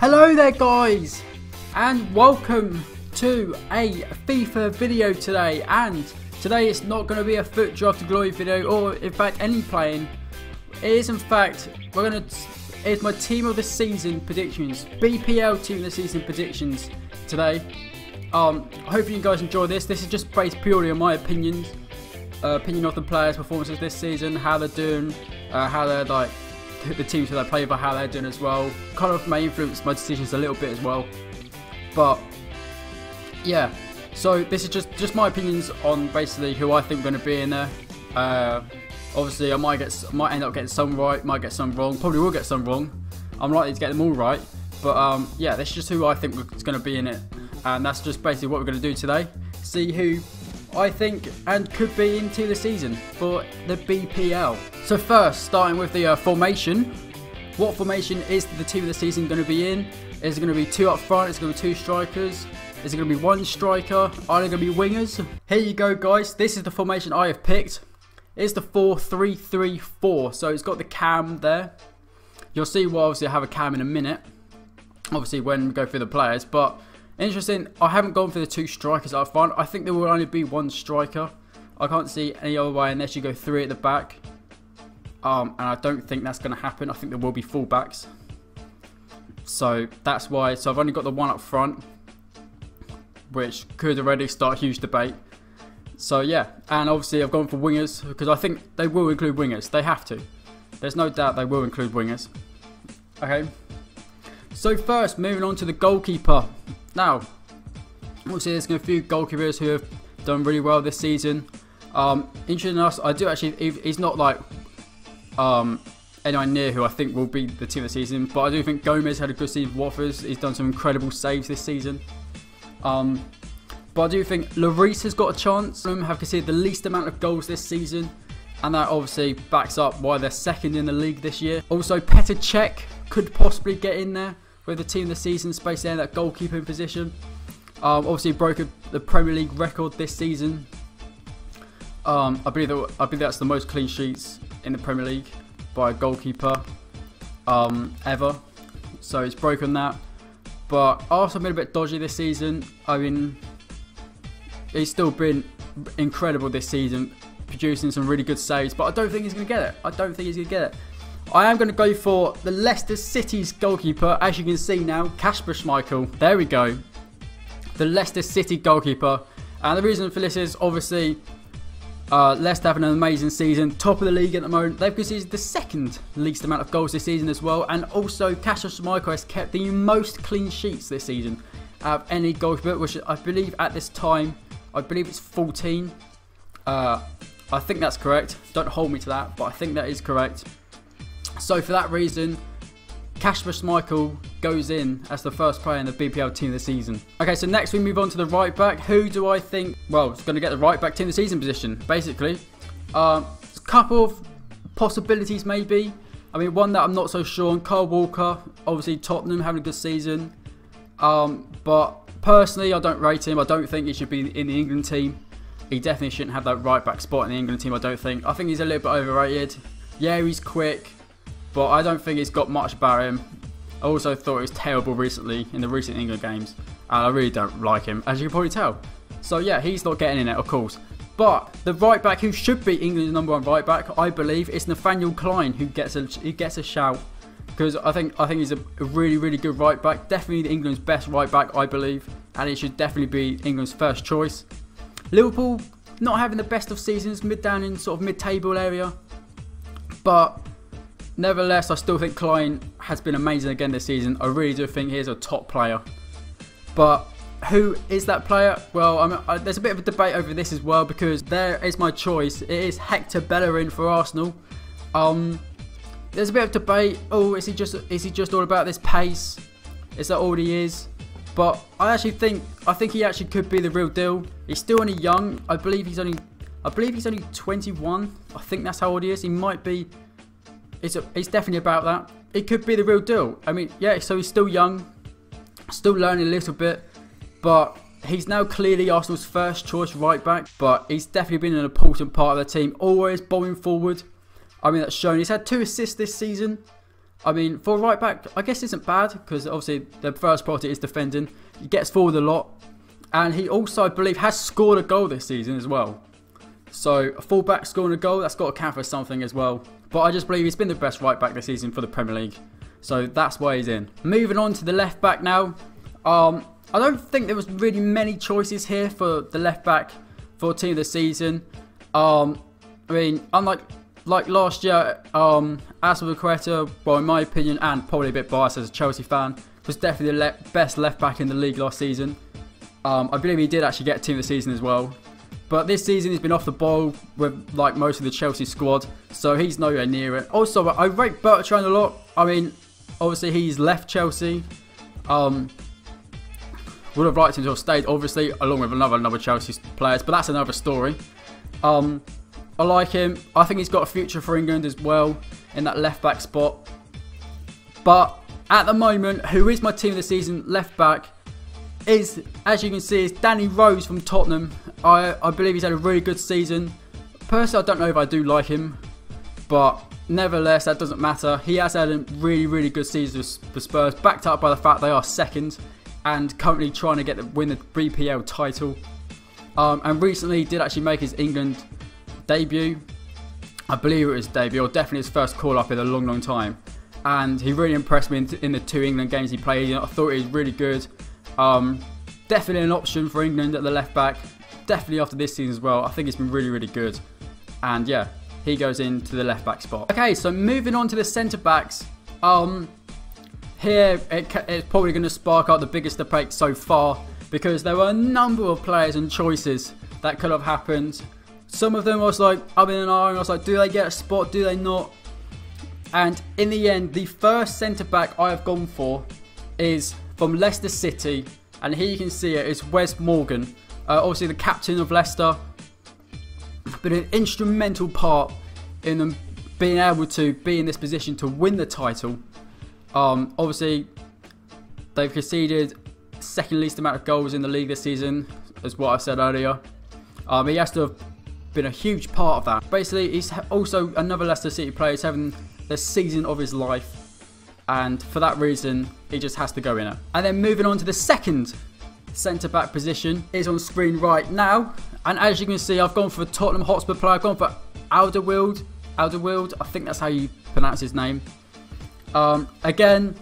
Hello there guys, and welcome to a FIFA video today. And today it's not going to be a foot draft to glory video, or in fact any playing. It is in fact, it's my team of the season predictions, BPL team of the season predictions today. Hopefully you guys enjoy this. This is just based purely on my opinions, opinion of the players' performances this season, how they're doing, how they're like, the teams that I play for, how they're doing as well. Kind of may influence my decisions a little bit as well. But yeah, so this is just my opinions on basically who I think are going to be in there. Obviously I might end up getting some right, might get some wrong, probably will get some wrong. I'm likely to get them all right. But yeah, this is just who I think is going to be in it. And that's just basically what we're going to do today. See who I think and could be into the season for the BPL. So first, starting with the formation. What formation is the team of the season going to be in? Is it going to be 2 up front? Is it going to be 2 strikers? Is it going to be 1 striker? Are they going to be wingers? Here you go guys, this is the formation I have picked. It's the 4-3-3-4, so it's got the cam there. You'll see why obviously I have a cam in a minute, obviously when we go through the players. But interesting, I haven't gone for the 2 strikers up front. I think there will only be 1 striker. I can't see any other way unless you go 3 at the back. And I don't think that's going to happen. I think there will be fullbacks. So that's why. So I've only got the 1 up front, which could already start a huge debate. So yeah, and obviously I've gone for wingers because I think they will include wingers. They have to. There's no doubt they will include wingers. Okay. So first, moving on to the goalkeeper. Now, obviously there's a few goalkeepers who have done really well this season. Interesting enough, I do actually, he's not like anywhere near who I think will be the team of the season, but I do think Gomez had a good season for Watford. He's done some incredible saves this season. But I do think Lloris has got a chance. Have conceded the least amount of goals this season, and that obviously backs up why they're second in the league this year. Also, Petr Cech could possibly get in there with the team of the season, space there in that goalkeeping position. Obviously broke the Premier League record this season. I believe that's the most clean sheets in the Premier League by a goalkeeper ever. So he's broken that. But Arsenal have been a bit dodgy this season. I mean, he's still been incredible this season, producing some really good saves. But I don't think he's going to get it. I don't think he's going to get it. I am going to go for the Leicester City's goalkeeper. As you can see now, Kasper Schmeichel. There we go. The Leicester City goalkeeper. And the reason for this is obviously Leicester having an amazing season. Top of the league at the moment. They've conceded the 2nd least amount of goals this season as well. And also Kasper Schmeichel has kept the most clean sheets this season out of any goalkeeper, which I believe at this time, I believe it's 14. I think that's correct. Don't hold me to that, but I think that is correct. So for that reason, Kasper Schmeichel goes in as the first player in the BPL team of the season. Okay, so next we move on to the right back. Who do I think, well, is going to get the right back team of the season position, basically. A couple of possibilities maybe. I mean, one that I'm not so sure on, Kyle Walker. Obviously Tottenham having a good season. But personally, I don't rate him. I don't think he should be in the England team. He definitely shouldn't have that right back spot in the England team, I don't think. I think he's a little bit overrated. Yeah, he's quick, but I don't think he's got much about him. I also thought he was terrible recently in the recent England games, and I really don't like him, as you can probably tell. So yeah, he's not getting in it, of course. But the right back who should be England's #1 right back, I believe, is Nathaniel Klein, who gets a shout, because I think he's a really good right back. Definitely England's best right back, I believe, and he should definitely be England's first choice. Liverpool not having the best of seasons, down in sort of mid-table area, but nevertheless, I still think Klein has been amazing again this season. I really do think he is a top player. But who is that player? Well, there's a bit of a debate over this as well, because there is my choice. It is Hector Bellerin for Arsenal. There's a bit of debate. Oh, is he just all about this pace? Is that all he is? But I think he actually could be the real deal. He's still only young. I believe he's only 21. I think that's how old he is. He might be. It's definitely about that. It could be the real deal. I mean, yeah, so he's still young, still learning a little bit, but he's now clearly Arsenal's first choice right back. But he's definitely been an important part of the team, always bombing forward. I mean, that's shown. He's had 2 assists this season. I mean, for a right back, I guess isn't bad because obviously the first priority is defending. He gets forward a lot, and he also, I believe, has scored a goal this season as well. So a full back scoring a goal, that's got to count for something as well. But I just believe he's been the best right back this season for the Premier League. So that's why he's in. Moving on to the left back now. I don't think there was really many choices here for the left back for team of the season. I mean, unlike last year, Azpilicueta, well, in my opinion, and probably a bit biased as a Chelsea fan, was definitely the best left back in the league last season. I believe he did actually get team of the season as well. But this season he's been off the ball with like most of the Chelsea squad, so he's nowhere near it. Also, I rate Bertrand a lot. I mean, obviously he's left Chelsea. Would have liked him to have stayed, obviously, along with another Chelsea players, but that's another story. I like him. I think he's got a future for England as well in that left back spot. But at the moment, who is my team of the season left back is, as you can see, is Danny Rose from Tottenham. I believe he's had a really good season. Personally, I don't know if I do like him, but nevertheless, that doesn't matter. He has had a really good season for Spurs, backed up by the fact they are second and currently trying to win the BPL title. And recently did actually make his England debut. I believe it was his debut, or definitely his first call-up in a long time. And he really impressed me in the 2 England games he played. I thought he was really good. Definitely an option for England at the left back. Definitely after this season as well. I think it's been really good. And yeah, he goes into the left back spot. Okay, so moving on to the centre backs. Here it's probably going to spark out the biggest debate so far, because there were a number of players and choices that could have happened. Some of them I was like, I'm in an eye, and I was like, do they get a spot, do they not? And in the end, the first centre back I have gone for is from Leicester City, and here you can see it, it's Wes Morgan. Obviously the captain of Leicester, but an instrumental part in them being able to be in this position to win the title. Obviously they've conceded second least amount of goals in the league this season, as what I said earlier. He has to have been a huge part of that. Basically, he's also another Leicester City player. He's having the season of his life, and for that reason he just has to go in it. And then moving on to the second centre back position is on screen right now, and as you can see, I've gone for a Tottenham Hotspur player. I've gone for Alderweireld, I think that's how you pronounce his name. Again,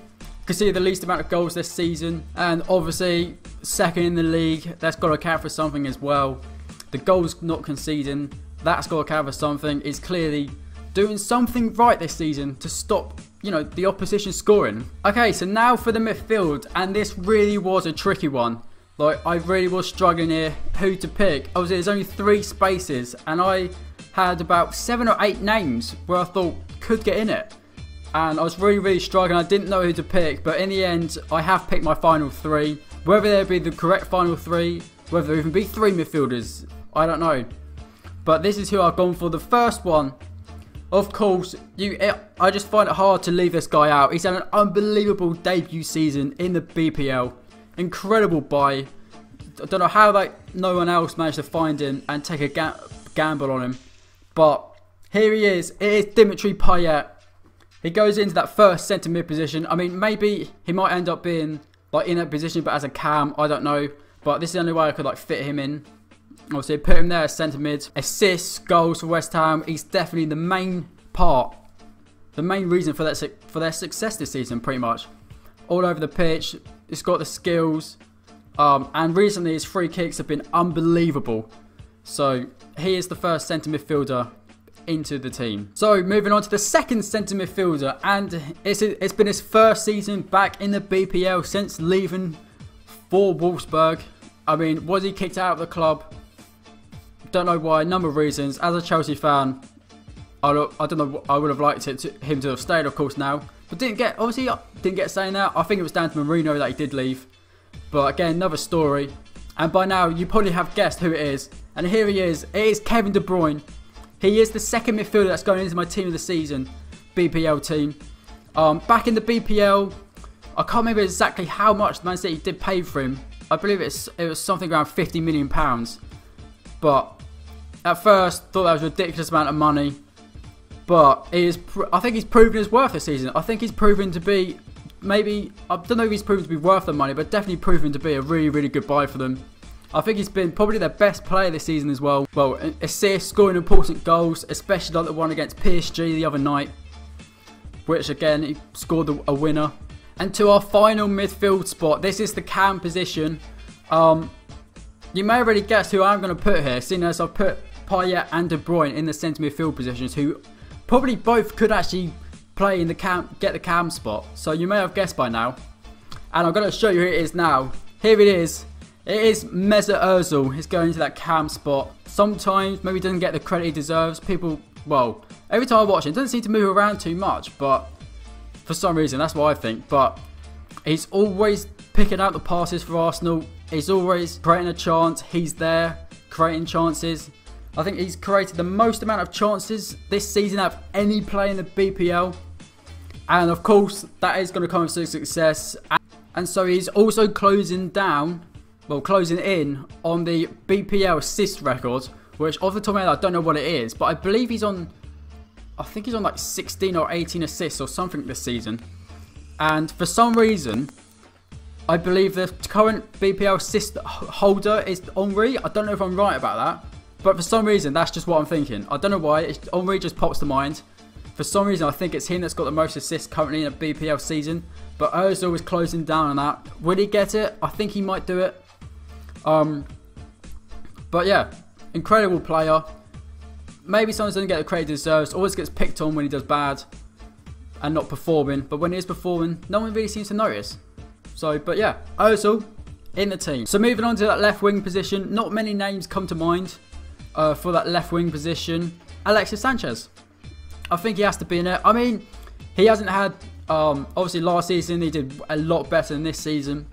conceded the least amount of goals this season, and obviously second in the league. That's got to count for something as well. The goals not conceding, that's got to count for something. Is clearly doing something right this season to stop, the opposition scoring. Okay, so now for the midfield, and this really was a tricky one. Like, I really was struggling here who to pick. Obviously, there's only 3 spaces, and I had about 7 or 8 names where I thought could get in it. And I was really struggling. I didn't know who to pick, but in the end, I have picked my final 3. Whether they be the correct final 3, whether there even be 3 midfielders, I don't know. But this is who I've gone for. The first one, of course, I just find it hard to leave this guy out. He's had an unbelievable debut season in the BPL. Incredible buy. I don't know how no one else managed to find him and take a gamble on him. But here he is. It is Dimitri Payet. He goes into that first centre mid position. I mean, maybe he might end up being in that position, but as a cam, I don't know. But this is the only way I could fit him in. Obviously, put him there as centre mid. Assists, goals for West Ham. He's definitely the main part, the main reason for their success this season, pretty much. All over the pitch. He's got the skills. And recently, his free kicks have been unbelievable. So, he is the first centre midfielder into the team. So moving on to the second centre midfielder, and it's been his first season back in the BPL since leaving for Wolfsburg. I mean, was he kicked out of the club? Don't know why, a number of reasons. As a Chelsea fan, I don't know, I would have liked him to have stayed, of course, now, but didn't get saying that. I think it was down to Marino that he did leave, but again, another story. And by now you probably have guessed who it is, and here he is. It is Kevin De Bruyne. He is the second midfielder that's going into my team of the season, BPL team. Back in the BPL, I can't remember exactly how much Man City did pay for him. I believe it was something around £50 million. But at first, thought that was a ridiculous amount of money. But I think he's proven his worth this season. I think he's proven to be, maybe, I don't know if he's proven to be worth the money, but definitely proven to be a really, really good buy for them. I think he's been probably their best player this season as well. Well, assists, scoring important goals, especially like the one against PSG the other night, which again, he scored a winner. And to our final midfield spot, this is the cam position. You may already guess who I'm going to put here, seeing as I've put Payet and De Bruyne in the centre midfield positions, who probably both could actually play in the cam, get the cam spot. So you may have guessed by now. And I'm going to show you who it is now. Here it is. It is Mesut Ozil. He's going to that cam spot. Sometimes maybe doesn't get the credit he deserves. People, well, every time I watch him, doesn't seem to move around too much, but for some reason, that's what I think. But he's always picking out the passes for Arsenal. He's always creating a chance. He's there, creating chances. I think he's created the most amount of chances this season out of any player in the BPL. And of course, that is going to come with success. And so he's also closing in on the BPL assist record, which off the top of my head, I don't know what it is, but I believe he's on, I think he's on like 16 or 18 assists or something this season. And for some reason, I believe the current BPL assist holder is Henry. I don't know if I'm right about that, but for some reason, that's just what I'm thinking. I don't know why. Henry just pops to mind. For some reason, I think it's him that's got the most assists currently in a BPL season. But Ozil is closing down on that. Will he get it? I think he might do it. But yeah, incredible player. Maybe sometimes doesn't get the credit he deserves. Always gets picked on when he does bad and not performing. But when he is performing, no one really seems to notice. So, but yeah, Ozil in the team. So moving on to that left wing position. Not many names come to mind for that left wing position. Alexis Sanchez. I think he has to be in it. I mean, he hasn't had, obviously last season he did a lot better than this season.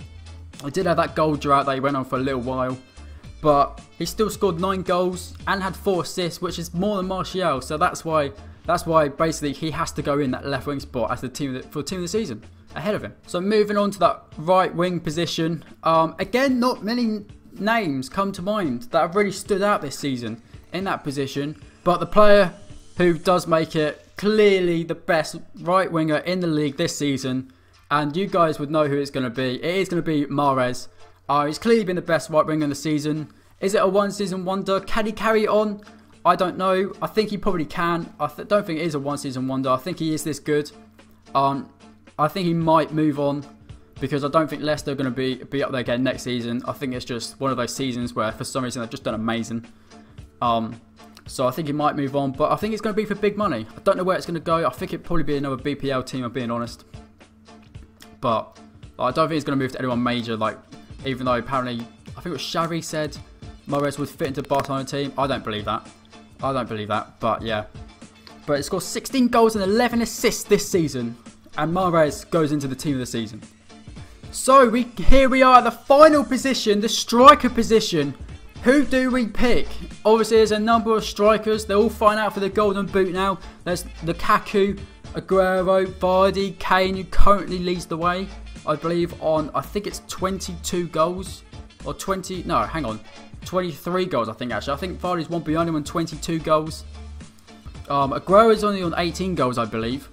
He did have that goal drought that he went on for a little while. But he still scored 9 goals and had 4 assists, which is more than Martial. So that's why basically he has to go in that left wing spot as the team for team of the season ahead of him. So moving on to that right wing position. Again, not many names come to mind that have really stood out this season in that position. But the player who does make it clearly the best right winger in the league this season, and you guys would know who it's going to be. It is going to be Mahrez. He's clearly been the best right winger in the season. Is it a one-season wonder? Can he carry it on? I don't know. I think he probably can. I don't think it is a one-season wonder. I think he is this good. I think he might move on because I don't think Leicester are going to be up there again next season. I think it's just one of those seasons where for some reason they've just done amazing. So I think he might move on, but I think it's going to be for big money. I don't know where it's going to go. I think it'd probably be another BPL team, I'm being honest. But I don't think he's going to move to anyone major, like, even though apparently, I think it was Xavi said Mahrez would fit into the Barcelona team. I don't believe that. I don't believe that, but yeah. But he scored 16 goals and 11 assists this season, and Mahrez goes into the team of the season. So here we are at the final position, the striker position. Who do we pick? Obviously, there's a number of strikers. They're all fighting out for the Golden Boot now. There's Lukaku, Aguero, Vardy, Kane, who currently leads the way. I believe on, I think it's 22 goals. Or 20, no, hang on. 23 goals, I think, actually. I think Vardy's one behind him on 22 goals. Aguero is only on 18 goals, I believe.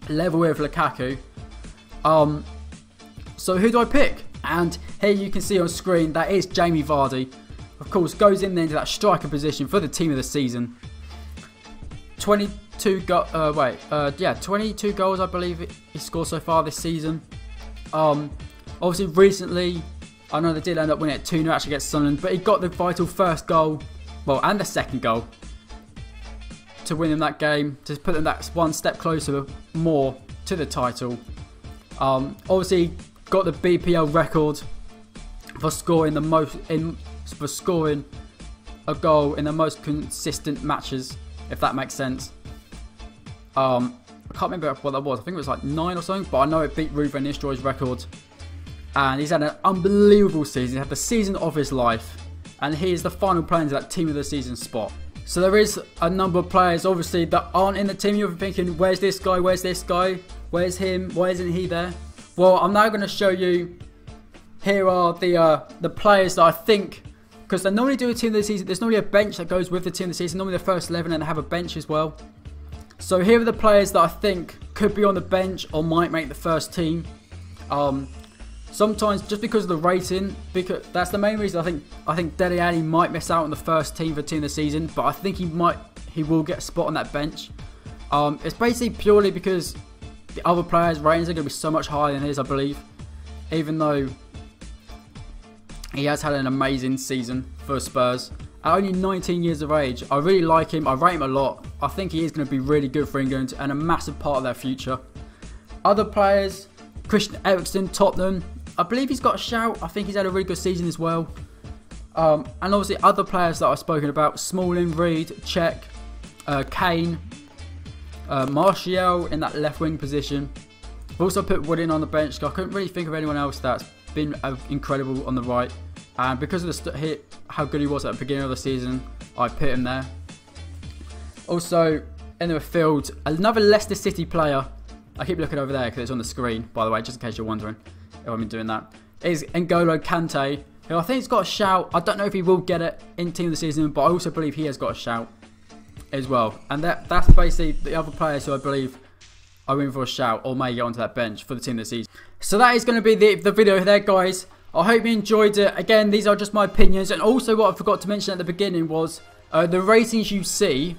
Level with Lukaku. So who do I pick? And here you can see on screen, that is Jamie Vardy. Of course, goes in there into that striker position for the team of the season. 22 goals, I believe he scored so far this season. Obviously, recently, I know they did end up winning at 2-0 actually against Sunderland, but he got the vital first goal, well, and the second goal to win them that game, to put them that one step closer more to the title. Obviously, got the BPL record for scoring the most for scoring a goal in the most consistent matches, if that makes sense. I can't remember what that was. I think it was like 9 or something, but I know it beat Ruud van Nistelrooy's record. And he's had an unbelievable season. He had the season of his life, and he is the final player into that team of the season spot. So there is a number of players, obviously, that aren't in the team. You're thinking, where's this guy? Where's this guy? Where's him? Why isn't he there? Well, I'm now going to show you. Here are the players that I think, because they normally do a team of the season. There's normally a bench that goes with the team of the season. Normally the first 11, and they have a bench as well. So here are the players that I think could be on the bench or might make the first team. Sometimes just because of the rating, because that's the main reason I think Dele Alli might miss out on the first team for team of the season, but I think he will get a spot on that bench. It's basically purely because the other players' ratings are going to be so much higher than his, I believe. Even though he has had an amazing season for Spurs. At only 19 years of age, I really like him. I rate him a lot. I think he is going to be really good for England and a massive part of their future. Other players, Christian Eriksen, Tottenham. I believe he's got a shout. I think he's had a really good season as well. And obviously other players that I've spoken about, Smalling, Reed, Cech, Kane, Martial in that left wing position. I've also put Wood in on the bench because I couldn't really think of anyone else that's been incredible on the right. And because of how good he was at the beginning of the season, I put him there. Also, in the midfield, another Leicester City player. I keep looking over there because it's on the screen, by the way, just in case you're wondering if I've been doing that. Is N'Golo Kante, who I think has got a shout. I don't know if he will get it in team of the season, but I also believe he has got a shout as well. And that's basically the other players who I believe are in for a shout or may get onto that bench for the team of the season. So that is going to be the video there, guys. I hope you enjoyed it. Again, these are just my opinions. And also what I forgot to mention at the beginning was the ratings you see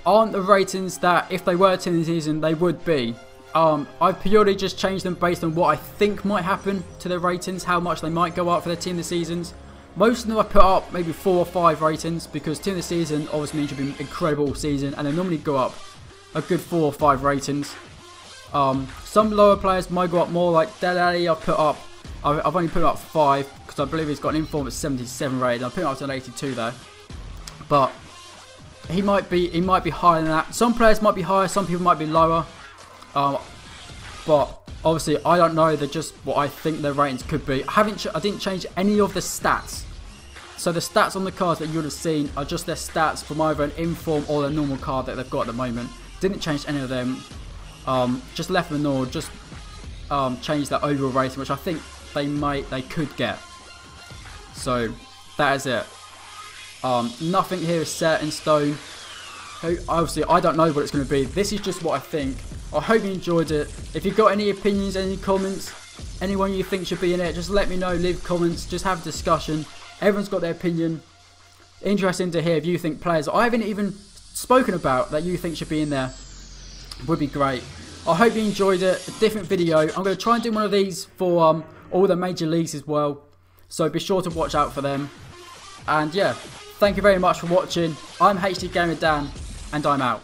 aren't the ratings that if they were team of the season they would be. I've purely just changed them based on what I think might happen to their ratings, how much they might go up for their team of the seasons. Most of them I put up maybe 4 or 5 ratings because team of the season obviously means you'll be incredible all season and they normally go up a good 4 or 5 ratings. Some lower players might go up more, like Dele Alli I've only put him up 5 because I believe he's got an inform at 77 rated. I put him up to an 82 though, but he might be higher than that. Some players might be higher, some people might be lower. But obviously I don't know. They're just what I think their ratings could be. I didn't change any of the stats. So the stats on the cards that you would have seen are just their stats from either an inform or their normal card that they've got at the moment. Didn't change any of them. Just left them normal. Just changed their overall rating, which I think they could get. So that is it. Nothing here is set in stone. Obviously I don't know what it's going to be. This is just what I think. I hope you enjoyed it. If you've got any opinions, any comments, anyone you think should be in it, just let me know. Leave comments. Just have a discussion. Everyone's got their opinion. Interesting to hear if you think players I haven't even spoken about that you think should be in there. Would be great. I hope you enjoyed it. A different video. I'm going to try and do one of these for all the major leagues as well. So be sure to watch out for them. And yeah, thank you very much for watching. I'm HD Gamer Dan, and I'm out.